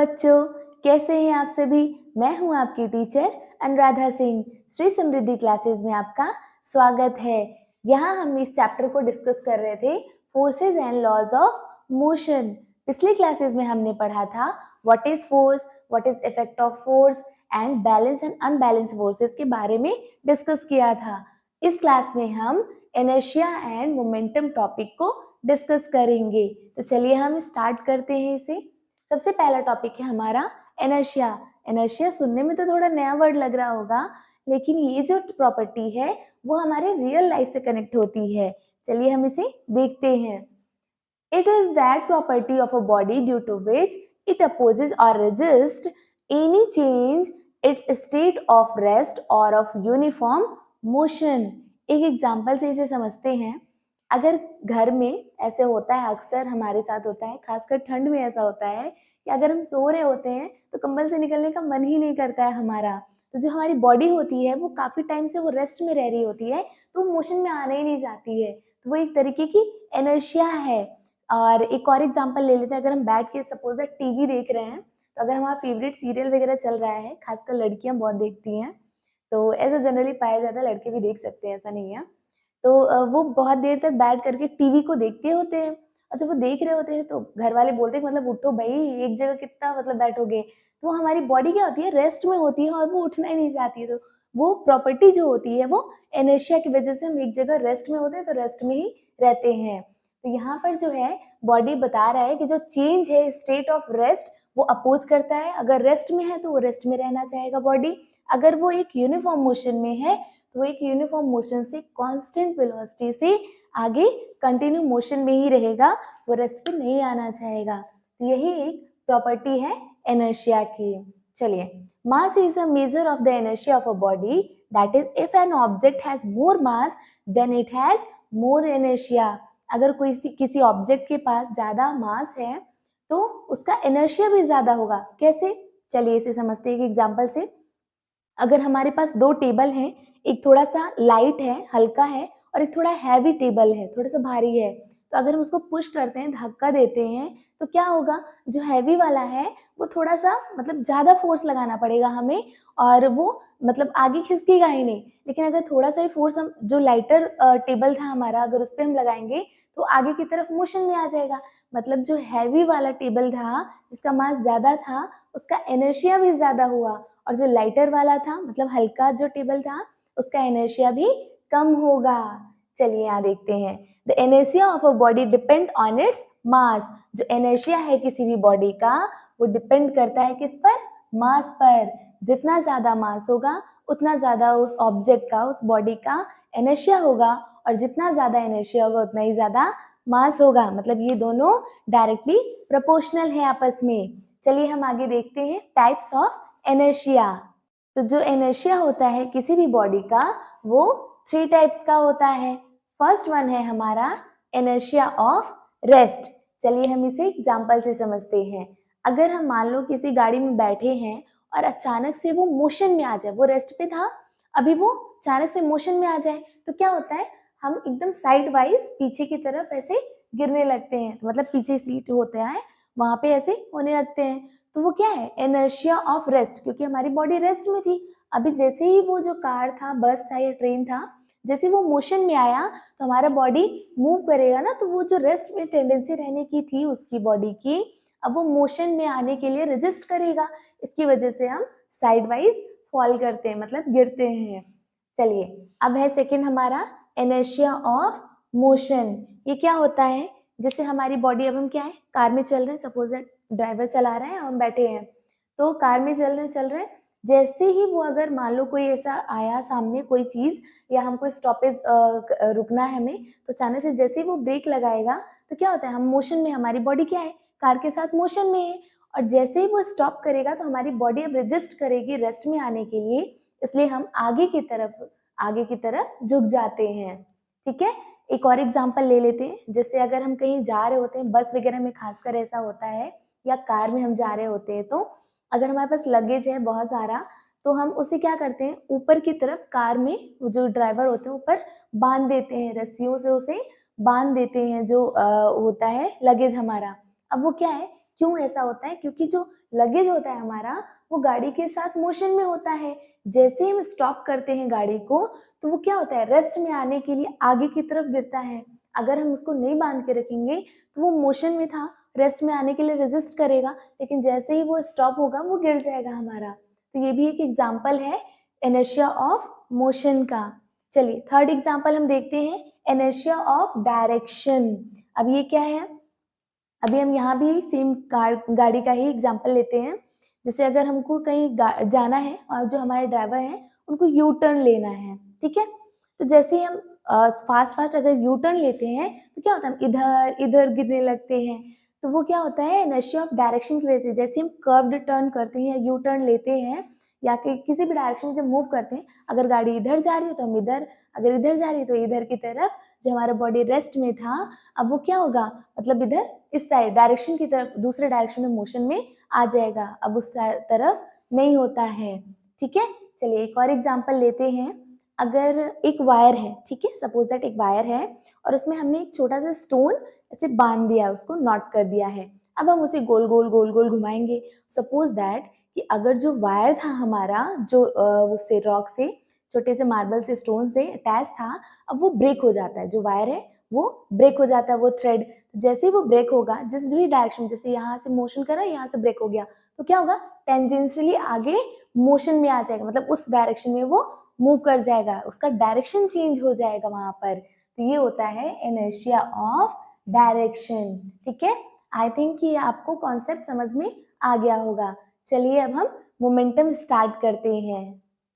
बच्चों, कैसे हैं आप सभी। मैं हूं आपकी टीचर अनुराधा सिंह। श्री समृद्धि क्लासेस में आपका स्वागत है। यहाँ हम इस चैप्टर को डिस्कस कर रहे थे, forces and laws of motion. पिछली क्लासेस में हमने पढ़ा था what is force, what is effect of force and balance and unbalance forces के बारे में डिस्कस किया था। इस क्लास में हम इनर्शिया एंड मोमेंटम टॉपिक को डिस्कस करेंगे। तो चलिए हम स्टार्ट करते हैं इसे। सबसे पहला टॉपिक है हमारा इनर्शिया। इनर्शिया सुनने में तो थोड़ा नया वर्ड लग रहा होगा, लेकिन ये जो प्रॉपर्टी है वो हमारे रियल लाइफ से कनेक्ट होती है। चलिए हम इसे देखते हैं। It is that property of a body due to which it opposes or resists any change its state of rest or of uniform motion। एक एग्जाम्पल से इसे समझते हैं। अगर घर में ऐसे होता है, अक्सर हमारे साथ होता है, खासकर ठंड में ऐसा होता है कि अगर हम सो रहे होते हैं तो कंबल से निकलने का मन ही नहीं करता है हमारा। तो जो हमारी बॉडी होती है वो काफी टाइम से वो रेस्ट में रह रही होती है, तो मोशन में आने ही नहीं जाती है। तो वो एक तरीके की इनर्शिया है। और एक और एग्जांपल ले लेते हैं। अगर हम बैठ के सपोज दैट टीवी देख रहे हैं, तो अगर हमारा फेवरेट सीरियल वगैरह चल रहा है, खासकर लड़कियां बहुत देखती हैं, तो ऐसा जनरली पाया जाता है, लड़के भी देख सकते हैं, ऐसा नहीं है। तो वो बहुत देर तक बैठ करके टीवी को देखते होते हैं, और जब वो देख रहे होते हैं तो घर वाले बोलते हैं मतलब उठो भाई, एक जगह कितना मतलब बैठोगे। तो वो हमारी बॉडी क्या होती है, रेस्ट में होती है और वो उठना ही नहीं चाहती है। तो वो प्रॉपर्टी जो होती है वो इनर्शिया की वजह से हम एक जगह रेस्ट में होते हैं तो रेस्ट में ही रहते हैं। तो यहाँ पर जो है बॉडी बता रहा है कि जो चेंज है स्टेट ऑफ रेस्ट वो अपोज करता है। अगर रेस्ट में है तो वो रेस्ट में रहना चाहेगा बॉडी। अगर वो एक यूनिफॉर्म मोशन में है तो वो एक यूनिफॉर्म मोशन से कांस्टेंट वेलोसिटी से आगे कंटिन्यू मोशन में ही रहेगा, वो रेस्ट पे नहीं आना चाहेगा। तो यही एक प्रॉपर्टी है इनर्शिया की। चलिए, mass is a measure of the inertia of a body, that is if an object has more mass than it has more inertia. अगर कोई किसी ऑब्जेक्ट के पास ज्यादा मास है तो उसका इनर्शिया भी ज्यादा होगा। कैसे, चलिए इसे समझते हैं एक एग्जांपल से। अगर हमारे पास दो टेबल हैं, एक थोड़ा सा लाइट है, हल्का है, और एक थोड़ा हैवी टेबल है, थोड़ा सा भारी है, तो अगर हम उसको पुश करते हैं, धक्का देते हैं, तो क्या होगा, जो हैवी वाला है वो थोड़ा सा मतलब ज्यादा फोर्स लगाना पड़ेगा हमें, और वो मतलब आगे खिसकेगा ही नहीं। लेकिन अगर थोड़ा सा ही फोर्स हम जो लाइटर टेबल था हमारा, अगर उस पर हम लगाएंगे तो आगे की तरफ मोशन में आ जाएगा। मतलब जो हैवी वाला टेबल था, जिसका मास ज्यादा था, उसका इनर्शिया भी ज्यादा हुआ, और जो लाइटर वाला था मतलब हल्का जो टेबल था, उसका इनर्शिया भी कम होगा। चलिए यहाँ देखते हैं। The inertia of a body depend on its mass. जो इनर्शिया है किसी भी बॉडी का वो डिपेंड करता है किस पर, मास पर। जितना ज्यादा मास होगा उतना ज्यादा उस ऑब्जेक्ट का, उस बॉडी का इनर्शिया होगा, और जितना ज्यादा इनर्शिया होगा उतना ही ज्यादा मास होगा। मतलब ये दोनों डायरेक्टली प्रोपोर्शनल है आपस में। चलिए हम आगे देखते हैं टाइप्स ऑफ इनर्शिया। तो जो इनर्शिया होता है किसी भी बॉडी का वो 3 टाइप्स का होता है। फर्स्ट वन है हमारा इनर्शिया ऑफ रेस्ट। चलिए हम इसे एग्जांपल से समझते हैं। अगर हम मान लो किसी गाड़ी में बैठे हैं और अचानक से वो मोशन में आ जाए, वो रेस्ट पे था, अभी वो अचानक से मोशन में आ जाए, तो क्या होता है, हम एकदम साइड वाइज पीछे की तरफ ऐसे गिरने लगते हैं। मतलब पीछे सीट होता है वहां पे ऐसे होने लगते हैं। तो वो क्या है, इनर्शिया ऑफ रेस्ट, क्योंकि हमारी बॉडी रेस्ट में थी। अभी जैसे ही वो जो कार था, बस था या ट्रेन था, जैसे वो मोशन में आया तो हमारा बॉडी मूव करेगा ना, तो वो जो रेस्ट में टेंडेंसी रहने की थी उसकी बॉडी की, अब वो मोशन में आने के लिए रेजिस्ट करेगा। इसकी वजह से हम साइड वाइज फॉल करते हैं, मतलब गिरते हैं। चलिए अब है सेकंड हमारा इनर्शिया ऑफ मोशन। ये क्या होता है, जैसे हमारी बॉडी, अब हम क्या है, कार में चल रहे हैं, सपोज दैट ड्राइवर चला रहे हैं, हम बैठे हैं, तो कार में चल रहे हैं, जैसे ही वो अगर मान लो कोई ऐसा आया सामने कोई चीज, या हमको स्टॉपेज रुकना है हमें, तो अचानक से जैसे ही वो ब्रेक लगाएगा तो क्या होता है, हम मोशन में, हमारी बॉडी क्या है, कार के साथ मोशन में है, और जैसे ही वो स्टॉप करेगा तो हमारी बॉडी अब रेजिस्ट करेगी रेस्ट में आने के लिए, इसलिए हम आगे की तरफ झुक जाते हैं। ठीक है, एक और एग्जांपल ले लेते हैं। जैसे अगर हम कहीं जा रहे होते हैं, बस वगैरह में खासकर ऐसा होता है, या कार में हम जा रहे होते हैं, तो अगर हमारे पास लगेज है बहुत सारा, तो हम उसे क्या करते हैं, ऊपर की तरफ कार में जो ड्राइवर होते हैं ऊपर बांध देते हैं, रस्सियों से उसे बांध देते हैं, जो होता है लगेज हमारा। अब वो क्या है, क्यों ऐसा होता है? क्योंकि जो लगेज होता है हमारा वो गाड़ी के साथ मोशन में होता है। जैसे ही हम स्टॉप करते हैं गाड़ी को तो वो क्या होता है, रेस्ट में आने के लिए आगे की तरफ गिरता है। अगर हम उसको नहीं बांध के रखेंगे तो वो मोशन में था, रेस्ट में आने के लिए रेजिस्ट करेगा, लेकिन जैसे ही वो स्टॉप होगा वो गिर जाएगा हमारा। तो ये भी एक एग्जाम्पल है इनर्शिया ऑफ मोशन का। चलिए थर्ड एग्जाम्पल हम देखते हैं, इनर्शिया ऑफ डायरेक्शन। अब ये क्या है, अभी हम यहाँ भी सेम गाड़ी का ही एग्जाम्पल लेते हैं। जैसे अगर हमको कहीं जाना है और जो हमारे ड्राइवर हैं उनको यू टर्न लेना है, ठीक है। तो जैसे ही हम फास्ट फास्ट अगर यू टर्न लेते हैं तो क्या होता है, हम इधर इधर गिरने लगते हैं। तो वो क्या होता है, इनर्शिया ऑफ डायरेक्शन की वजह से। जैसे हम कर्व्ड टर्न करते हैं या यू टर्न लेते हैं या किसी भी डायरेक्शन में जब मूव करते हैं, अगर गाड़ी इधर जा रही है तो हम इधर, अगर इधर जा रही है तो इधर की तरफ, जो हमारा बॉडी रेस्ट में था अब वो क्या होगा, मतलब इधर इस साइड डायरेक्शन की तरफ, दूसरे डायरेक्शन में मोशन में आ जाएगा, अब उस तरफ नहीं होता है, ठीक है। चलिए एक और एग्जांपल लेते हैं। अगर एक वायर है, ठीक है, सपोज दैट एक वायर है और उसमें हमने एक छोटा सा स्टोन ऐसे बांध दिया, उसको नॉट कर दिया है। अब हम उसे गोल गोल गोल गोल घुमाएंगे। सपोज दैट कि अगर जो वायर था हमारा, जो उससे रॉक से, छोटे से मार्बल से, स्टोन से अटैच था, अब वो ब्रेक हो जाता है, जो वायर है वो ब्रेक हो जाता है, वो थ्रेड। जैसे ही वो ब्रेक होगा, जिस भी डायरेक्शन, जैसे यहाँ से मोशन कर रहा है, यहाँ से ब्रेक हो गया, तो क्या होगा, टेंजेंशियली आगे मोशन में आ जाएगा, मतलब उस डायरेक्शन में वो मूव कर जाएगा, उसका डायरेक्शन चेंज हो जाएगा वहां पर। तो ये होता है इनर्शिया ऑफ डायरेक्शन, ठीक है। आई थिंक ये आपको कॉन्सेप्ट समझ में आ गया होगा। चलिए अब हम मोमेंटम स्टार्ट करते हैं।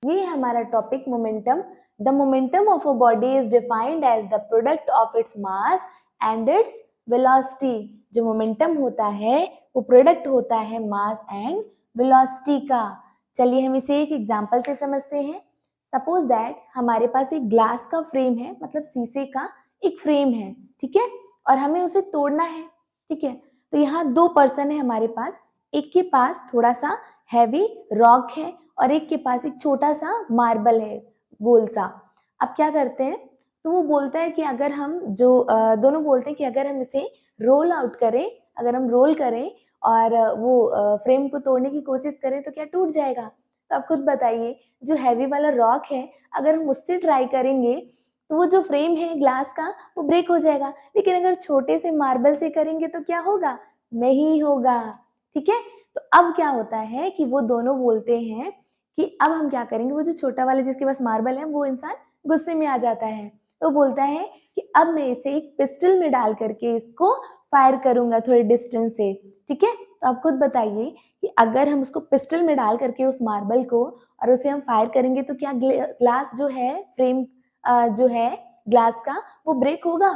ये है हमारा topic momentum. The momentum of a body is defined as the product of its mass and its velocity. जो मोमेंटम होता है वो प्रोडक्ट होता है मास एंड वेलोसिटी का। चलिए हम इसे एक एग्जांपल से समझते हैं। सपोज दैट हमारे पास एक ग्लास का फ्रेम है, मतलब शीशे का एक फ्रेम है, ठीक है, और हमें उसे तोड़ना है, ठीक है। तो यहाँ दो पर्सन है हमारे पास, एक के पास थोड़ा सा हैवी रॉक है और एक के पास एक छोटा सा मार्बल है, गोल सा। अब क्या करते हैं, तो वो बोलता है कि अगर हम दोनों बोलते हैं कि अगर हम इसे रोल आउट करें, अगर हम रोल करें और वो फ्रेम को तोड़ने की कोशिश करें तो क्या टूट जाएगा। तो आप खुद बताइए, जो हैवी वाला रॉक है अगर हम उससे ट्राई करेंगे तो वो जो फ्रेम है ग्लास का वो ब्रेक हो जाएगा, लेकिन अगर छोटे से मार्बल से करेंगे तो क्या होगा, नहीं होगा, ठीक है। तो अब क्या होता है कि वो दोनों बोलते हैं कि अब हम क्या करेंगे, वो जो छोटा वाला जिसके पास मार्बल है वो इंसान गुस्से में आ जाता है, तो बोलता है कि अब मैं इसे एक पिस्टल में डाल करके इसको फायर करूंगा थोड़े डिस्टेंस से, ठीक है। तो आप खुद बताइए कि अगर हम उसको पिस्टल में डाल करके उस मार्बल को और उसे हम फायर करेंगे तो क्या ग्लास जो है, फ्रेम जो है ग्लास का, वो ब्रेक होगा।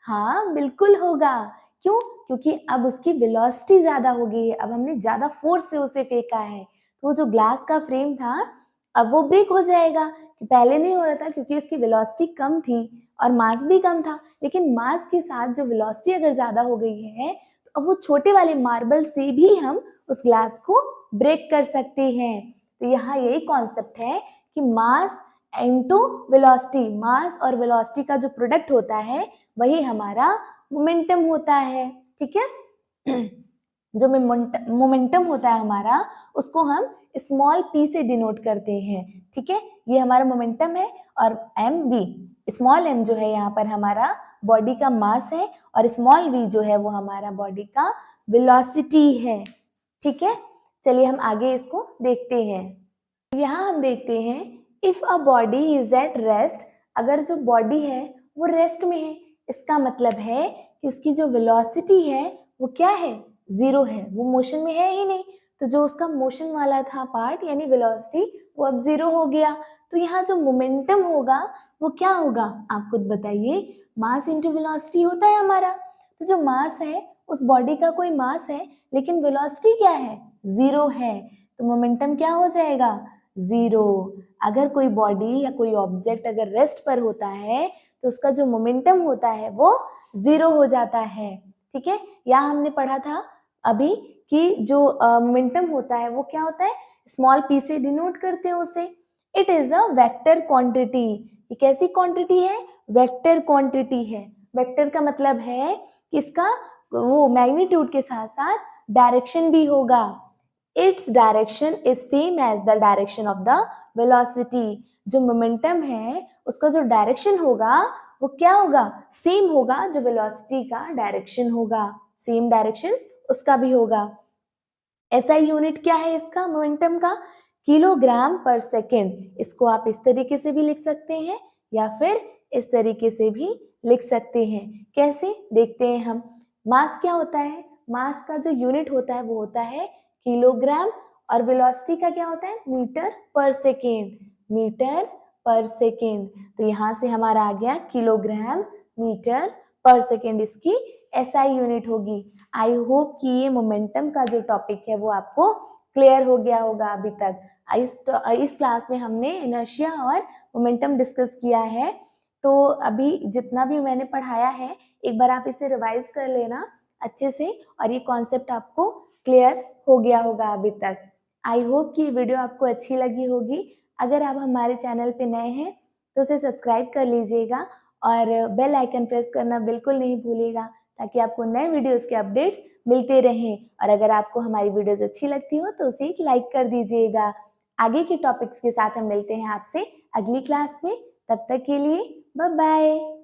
हाँ बिल्कुल होगा। क्यों? क्योंकि अब उसकी वेलोसिटी ज्यादा हो गई है, अब हमने ज्यादा फोर्स से उसे फेंका है, तो वो जो ग्लास का फ्रेम था अब वो ब्रेक हो जाएगा। पहले नहीं हो रहा था क्योंकि उसकी वेलोसिटी कम थी और मास भी कम था, लेकिन मास के साथ जो वेलोसिटी अगर ज्यादा हो गई है तो अब वो छोटे वाले मार्बल से भी हम उस ग्लास को ब्रेक कर सकते हैं। तो यहाँ यही कॉन्सेप्ट है कि मास इनटू वेलोसिटी, मास और वेलोसिटी का जो प्रोडक्ट होता है वही हमारा मोमेंटम होता है, ठीक है। जो मोमेंटम होता है हमारा उसको हम स्मॉल p से डिनोट करते हैं, ठीक है। ये हमारा मोमेंटम है और mv, स्मॉल m जो है यहाँ पर हमारा बॉडी का मास है और स्मॉल v जो है वो हमारा बॉडी का वेलोसिटी है, ठीक है। चलिए हम आगे इसको देखते हैं। यहाँ हम देखते हैं, if a body is at rest, अगर जो बॉडी है वो रेस्ट में है, इसका मतलब है कि उसकी जो वेलोसिटी है वो क्या है, जीरो है, वो मोशन में है ही नहीं। तो जो उसका मोशन वाला था पार्ट यानी वेलोसिटी वो अब जीरो हो गया। तो यहाँ जो मोमेंटम होगा वो क्या होगा, आप खुद बताइए, मास इंटू वेलोसिटी होता है हमारा। तो जो मास है उस बॉडी का कोई मास है लेकिन वेलोसिटी क्या है, जीरो है, तो मोमेंटम क्या हो जाएगा, जीरो। अगर कोई बॉडी या कोई ऑब्जेक्ट अगर रेस्ट पर होता है तो उसका जो मोमेंटम होता है वो जीरो हो जाता है, ठीक है। यहाँ हमने पढ़ा था अभी कि जो मोमेंटम होता है वो क्या होता है, स्मॉल p से डिनोट करते हैं उसे। It is a vector quantity. ये कैसी क्वांटिटी है, वेक्टर क्वांटिटी है। वेक्टर का मतलब है कि इसका वो मैग्नीट्यूड के साथ साथ डायरेक्शन भी होगा। Its direction is same as the direction of the velocity. जो मोमेंटम है उसका जो डायरेक्शन होगा वो क्या होगा, सेम होगा जो वेलोसिटी का डायरेक्शन होगा, सेम डायरेक्शन उसका भी होगा। एसआई यूनिट क्या है इसका, मोमेंटम का, किलोग्राम पर सेकेंड। इसको आप इस तरीके से भी लिख सकते हैं या फिर इस तरीके से भी लिख सकते हैं। कैसे, देखते हैं हम। मास क्या होता है, मास का जो यूनिट होता है वो होता है किलोग्राम, और वेलोसिटी का क्या होता है, मीटर पर सेकेंड, मीटर पर सेकेंड। तो यहाँ से हमारा आ गया किलोग्राम मीटर पर सेकेंड, इसकी एसआई यूनिट होगी। आई होप कि ये मोमेंटम का जो टॉपिक है वो आपको क्लियर हो गया होगा अभी तक। इस क्लास में हमने इनर्शिया और मोमेंटम डिस्कस किया है। तो अभी जितना भी मैंने पढ़ाया है एक बार आप इसे रिवाइज कर लेना अच्छे से, और ये कॉन्सेप्ट आपको क्लियर हो गया होगा अभी तक। आई होप कि ये वीडियो आपको अच्छी लगी होगी। अगर आप हमारे चैनल पे नए हैं तो उसे सब्सक्राइब कर लीजिएगा और बेल आइकन प्रेस करना बिल्कुल नहीं भूलिएगा, ताकि आपको नए वीडियोस के अपडेट्स मिलते रहें। और अगर आपको हमारी वीडियोस अच्छी लगती हो तो उसे एक लाइक कर दीजिएगा। आगे के टॉपिक्स के साथ हम मिलते हैं आपसे अगली क्लास में। तब तक के लिए बाय बाय।